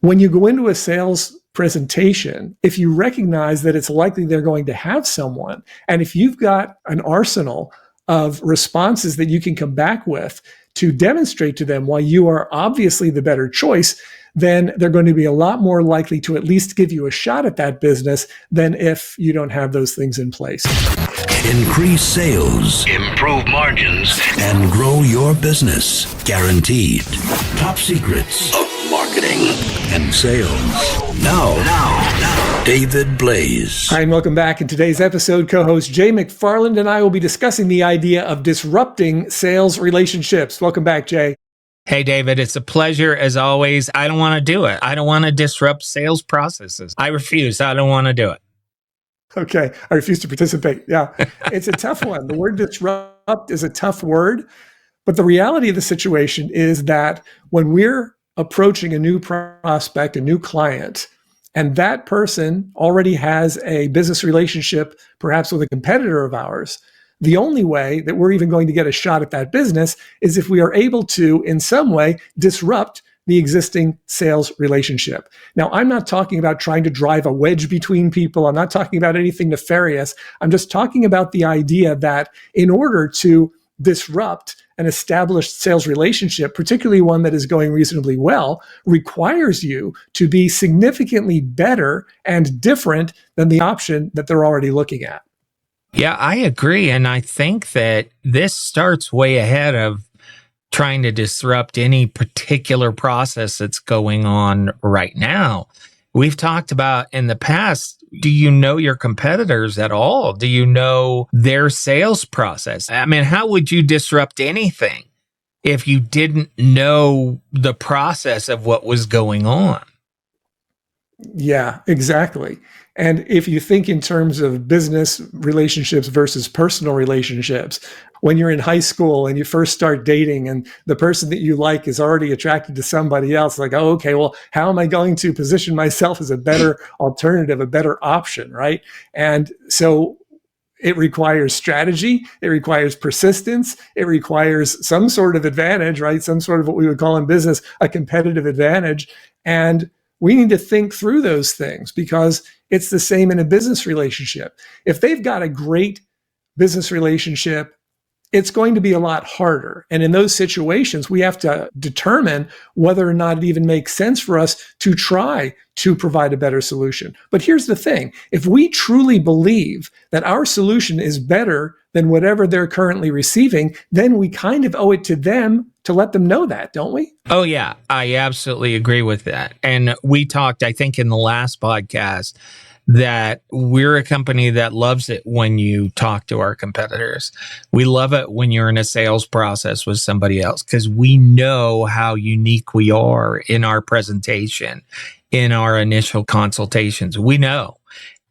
When you go into a sales presentation, if you recognize that it's likely they're going to have someone, and if you've got an arsenal of responses that you can come back with to demonstrate to them why you are obviously the better choice, then they're going to be a lot more likely to at least give you a shot at that business than if you don't have those things in place. Increase sales, improve margins, and grow your business. Guaranteed. Top secrets of marketing and sales. Now, David Blaze. Hi, and welcome back. In today's episode, co-host Jay McFarland and I will be discussing the idea of disrupting sales relationships. Welcome back, Jay. Hey, David, it's a pleasure as always. I don't want to do it. I don't want to disrupt sales processes. I refuse. I don't want to do it. Okay. I refuse to participate. Yeah. It's a tough one. The word disrupt is a tough word, but the reality of the situation is that when we're approaching a new prospect, a new client, and that person already has a business relationship, perhaps with a competitor of ours, the only way that we're even going to get a shot at that business is if we are able to, in some way, disrupt the existing sales relationship. Now, I'm not talking about trying to drive a wedge between people. I'm not talking about anything nefarious. I'm just talking about the idea that in order to disrupt an established sales relationship, particularly one that is going reasonably well, requires you to be significantly better and different than the option that they're already looking at. Yeah, I agree. And I think that this starts way ahead of trying to disrupt any particular process that's going on right now. We've talked about in the past, do you know your competitors at all? Do you know their sales process? I mean, how would you disrupt anything if you didn't know the process of what was going on? Yeah, exactly. And if you think in terms of business relationships versus personal relationships, when you're in high school and you first start dating and the person that you like is already attracted to somebody else, like, oh, okay, well, how am I going to position myself as a better alternative, a better option, right? And so it requires strategy, it requires persistence, it requires some sort of advantage, right? Some sort of what we would call in business a competitive advantage. And we need to think through those things because it's the same in a business relationship. If they've got a great business relationship, it's going to be a lot harder. And in those situations, we have to determine whether or not it even makes sense for us to try to provide a better solution. But here's the thing. If we truly believe that our solution is better than whatever they're currently receiving, then we kind of owe it to them to let them know that, don't we? Oh, yeah, I absolutely agree with that. And we talked, I think, in the last podcast that we're a company that loves it when you talk to our competitors. We love it when you're in a sales process with somebody else because we know how unique we are in our presentation, in our initial consultations. We know.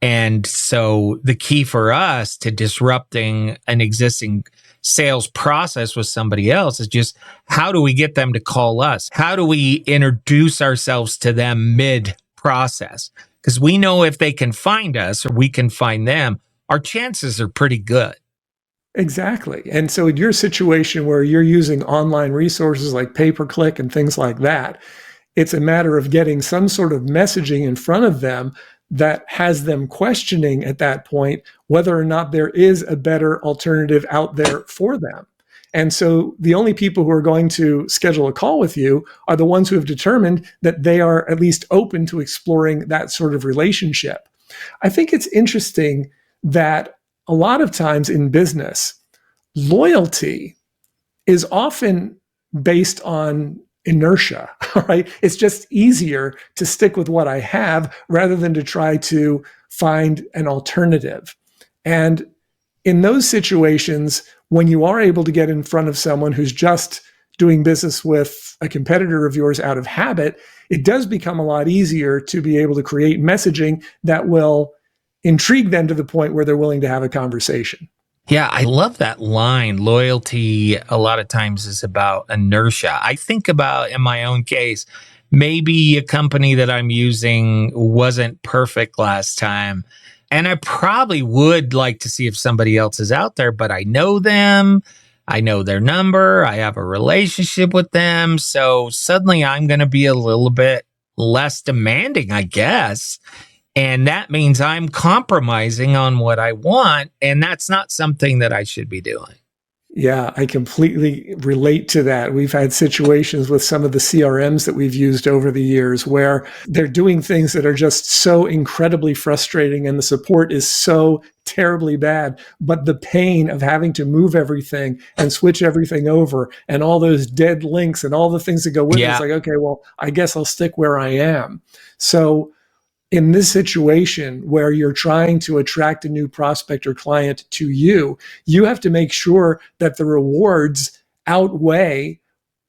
And so the key for us to disrupting an existing sales process with somebody else is just how do we get them to call us? How do we introduce ourselves to them mid-process? Because we know if they can find us or we can find them, our chances are pretty good. Exactly. And so in your situation where you're using online resources like pay-per-click and things like that, it's a matter of getting some sort of messaging in front of them that has them questioning at that point whether or not there is a better alternative out there for them. And so the only people who are going to schedule a call with you are the ones who have determined that they are at least open to exploring that sort of relationship. I think it's interesting that a lot of times in business, loyalty is often based on inertia, right? It's just easier to stick with what I have rather than to try to find an alternative. And in those situations, when you are able to get in front of someone who's just doing business with a competitor of yours out of habit, it does become a lot easier to be able to create messaging that will intrigue them to the point where they're willing to have a conversation. Yeah, I love that line. Loyalty a lot of times is about inertia. I think about in my own case, maybe a company that I'm using wasn't perfect last time. And I probably would like to see if somebody else is out there, but I know them. I know their number. I have a relationship with them. So suddenly I'm going to be a little bit less demanding, I guess. And that means I'm compromising on what I want. And that's not something that I should be doing. Yeah, I completely relate to that. We've had situations with some of the CRMs that we've used over the years where they're doing things that are just so incredibly frustrating and the support is so terribly bad. But the pain of having to move everything and switch everything over and all those dead links and all the things that go with it, it's like, okay, well, I guess I'll stick where I am. So in this situation where you're trying to attract a new prospect or client to you, you have to make sure that the rewards outweigh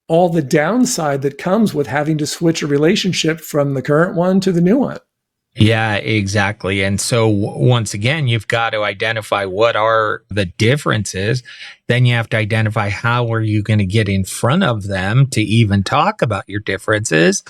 all the downside that comes with having to switch a relationship from the current one to the new one. Yeah, exactly. And so once again, you've got to identify what are the differences. Then you have to identify how are you going to get in front of them to even talk about your differences.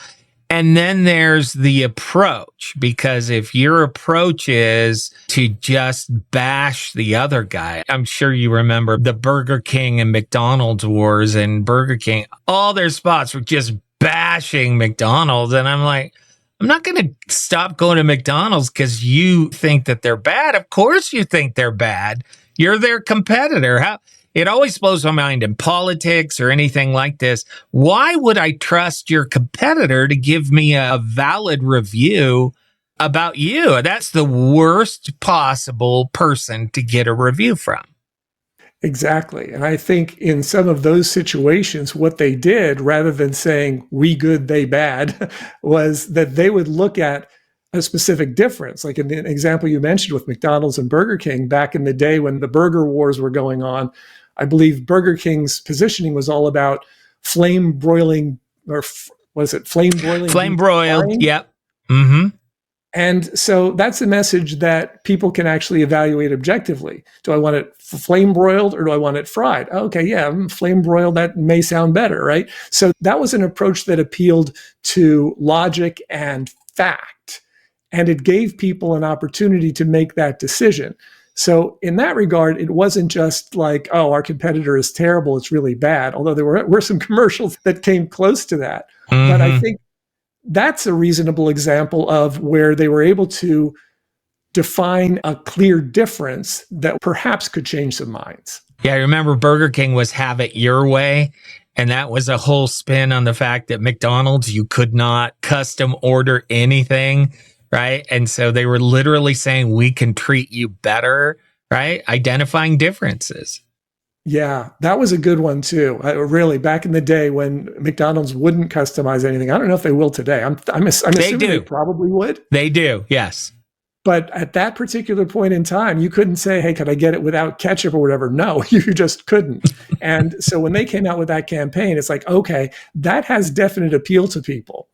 And then there's the approach, because if your approach is to just bash the other guy, I'm sure you remember the Burger King and McDonald's wars, and Burger King, all their spots were just bashing McDonald's. And I'm like, I'm not going to stop going to McDonald's because you think that they're bad. Of course you think they're bad. You're their competitor. It always blows my mind in politics or anything like this. Why would I trust your competitor to give me a valid review about you? That's the worst possible person to get a review from. Exactly. And I think in some of those situations, what they did, rather than saying we good, they bad, was that they would look at a specific difference. Like in the example you mentioned with McDonald's and Burger King back in the day when the burger wars were going on, I believe Burger King's positioning was all about flame broiling, or was it flame broiling? Flame broiled, yep. Mm-hmm. And so that's a message that people can actually evaluate objectively. Do I want it flame broiled or do I want it fried? Okay, yeah, flame broiled, that may sound better, right? So that was an approach that appealed to logic and fact. And it gave people an opportunity to make that decision. So in that regard, it wasn't just like, oh, our competitor is terrible, it's really bad. Although there were some commercials that came close to that. Mm-hmm. But I think that's a reasonable example of where they were able to define a clear difference that perhaps could change some minds. Yeah, I remember Burger King was have it your way. And that was a whole spin on the fact that McDonald's, you could not custom order anything. Right. And so they were literally saying we can treat you better, right? Identifying differences. Yeah, that was a good one, too. Really, back in the day when McDonald's wouldn't customize anything. I don't know if they will today. I'm assuming they probably would. They do, yes. But at that particular point in time, you couldn't say, hey, could I get it without ketchup or whatever? No, you just couldn't. And so when they came out with that campaign, it's like, okay, that has definite appeal to people.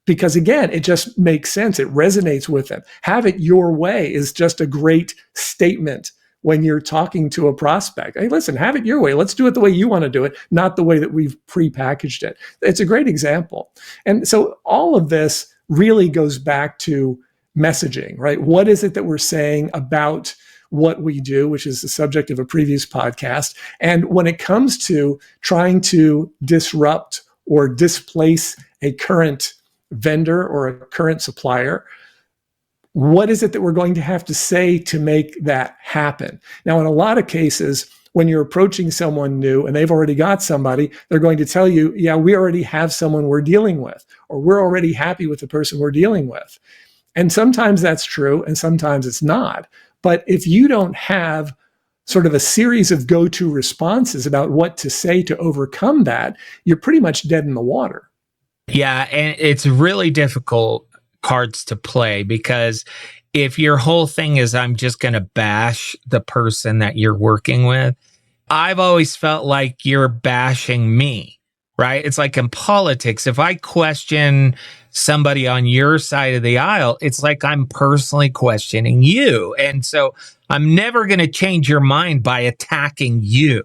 Because again, it just makes sense. It resonates with them. Have it your way is just a great statement when you're talking to a prospect. Hey, listen, have it your way. Let's do it the way you want to do it, not the way that we've prepackaged it. It's a great example. And so all of this really goes back to messaging, right? What is it that we're saying about what we do, which is the subject of a previous podcast? And when it comes to trying to disrupt or displace a current vendor or a current supplier, what is it that we're going to have to say to make that happen? Now, in a lot of cases, when you're approaching someone new and they've already got somebody, they're going to tell you, yeah, we already have someone we're dealing with, or we're already happy with the person we're dealing with. And sometimes that's true and sometimes it's not. But if you don't have sort of a series of go-to responses about what to say to overcome that, you're pretty much dead in the water. Yeah, and it's really difficult cards to play, because if your whole thing is I'm just going to bash the person that you're working with, I've always felt like you're bashing me, right? It's like in politics, if I question somebody on your side of the aisle, it's like I'm personally questioning you. And so I'm never going to change your mind by attacking you.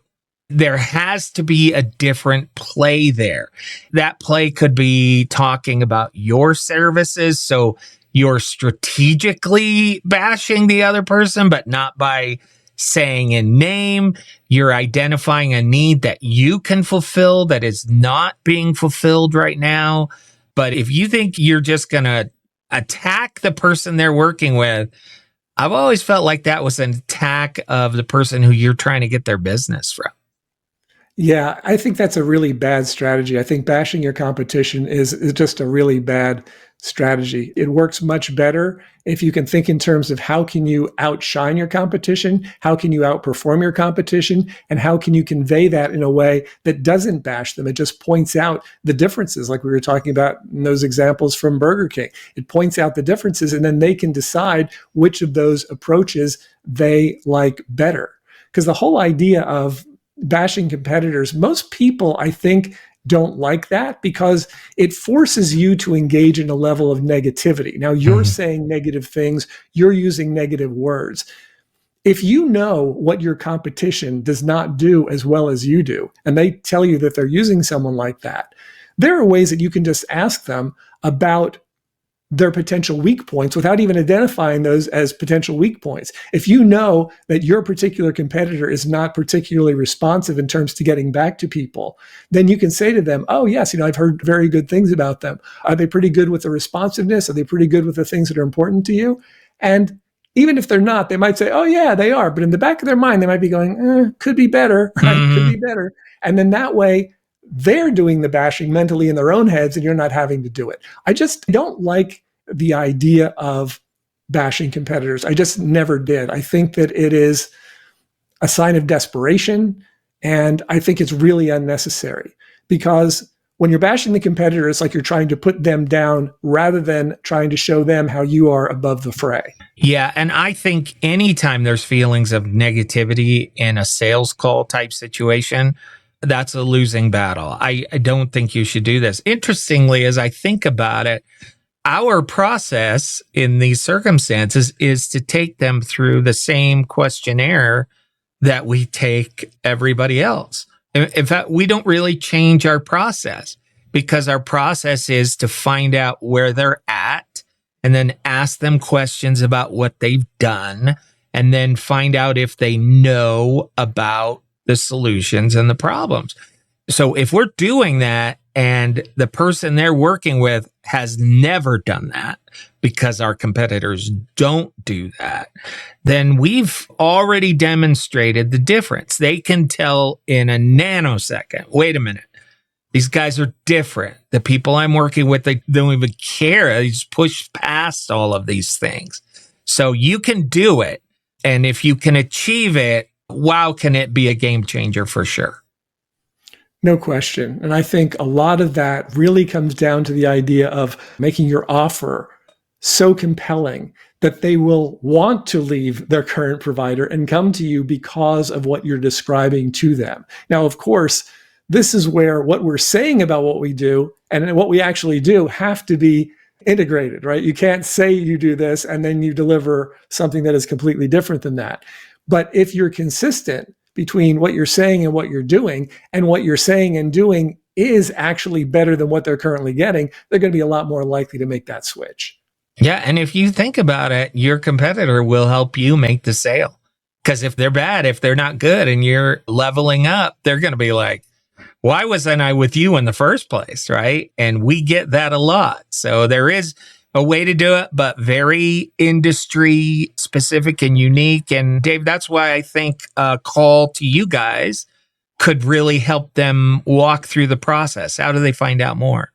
There has to be a different play there. That play could be talking about your services. So you're strategically bashing the other person, but not by saying in name. You're identifying a need that you can fulfill that is not being fulfilled right now. But if you think you're just going to attack the person they're working with, I've always felt like that was an attack of the person who you're trying to get their business from. Yeah, I think that's a really bad strategy. I think bashing your competition is just a really bad strategy. It works much better if you can think in terms of how can you outshine your competition, how can you outperform your competition, and how can you convey that in a way that doesn't bash them. It just points out the differences, like we were talking about in those examples from Burger King. It points out the differences, and then they can decide which of those approaches they like better. Because the whole idea of bashing competitors, most people, I think, don't like that because it forces you to engage in a level of negativity. Now, you're saying negative things, you're using negative words. If you know what your competition does not do as well as you do, and they tell you that they're using someone like that, there are ways that you can just ask them about their potential weak points without even identifying those as potential weak points. If you know that your particular competitor is not particularly responsive in terms to getting back to people, then you can say to them, oh yes, I've heard very good things about them. Are they pretty good with the responsiveness? Are they pretty good with the things that are important to you? And even if they're not, they might say, oh yeah, they are. But in the back of their mind, they might be going, could be better, right? Could be better. And then that way, they're doing the bashing mentally in their own heads and you're not having to do it. I just don't like the idea of bashing competitors. I just never did. I think that it is a sign of desperation, and I think it's really unnecessary because when you're bashing the competitor, it's like you're trying to put them down rather than trying to show them how you are above the fray. Yeah. And I think anytime there's feelings of negativity in a sales call type situation, that's a losing battle. I don't think you should do this. Interestingly, as I think about it, our process in these circumstances is to take them through the same questionnaire that we take everybody else. In fact, we don't really change our process because our process is to find out where they're at and then ask them questions about what they've done and then find out if they know about the solutions and the problems. So if we're doing that and the person they're working with has never done that because our competitors don't do that, then we've already demonstrated the difference. They can tell in a nanosecond, wait a minute, these guys are different. The people I'm working with, they don't even care. They just push past all of these things. So you can do it. And if you can achieve it, wow, can it be a game changer for sure. No question. And I think a lot of that really comes down to the idea of making your offer so compelling that they will want to leave their current provider and come to you because of what you're describing to them. Now, of course, this is where what we're saying about what we do and what we actually do have to be integrated, right? You can't say you do this and then you deliver something that is completely different than that. But if you're consistent between what you're saying and what you're doing, and what you're saying and doing is actually better than what they're currently getting, they're going to be a lot more likely to make that switch. Yeah. And if you think about it, your competitor will help you make the sale. Because if they're bad, if they're not good and you're leveling up, they're going to be like, why wasn't I with you in the first place? Right. And we get that a lot. So there is a way to do it, but very industry specific and unique. And Dave, that's why I think a call to you guys could really help them walk through the process. How do they find out more?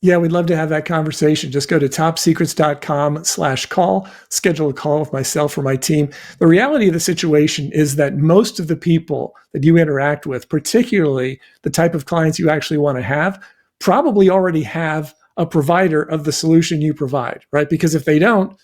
Yeah, we'd love to have that conversation. Just go to topsecrets.com/call, schedule a call with myself or my team. The reality of the situation is that most of the people that you interact with, particularly the type of clients you actually want to have, probably already have a provider of the solution you provide, right? Because if they don't,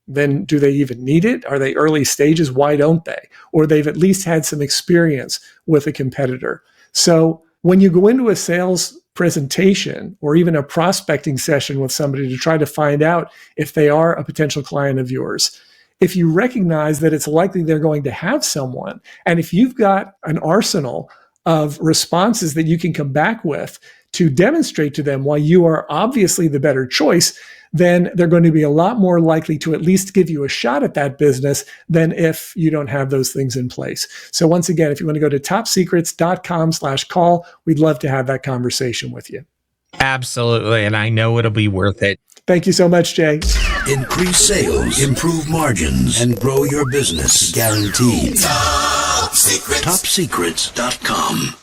then do they even need it? Are they early stages? Why don't they? Or they've at least had some experience with a competitor. So when you go into a sales presentation or even a prospecting session with somebody to try to find out if they are a potential client of yours, if you recognize that it's likely they're going to have someone, and if you've got an arsenal of responses that you can come back with to demonstrate to them why you are obviously the better choice, then they're going to be a lot more likely to at least give you a shot at that business than if you don't have those things in place. So once again, if you want to go to topsecrets.com/call, we'd love to have that conversation with you. Absolutely. And I know it'll be worth it. Thank you so much, Jay. Increase sales, improve margins, and grow your business. Guaranteed. Top Secrets. TopSecrets.com.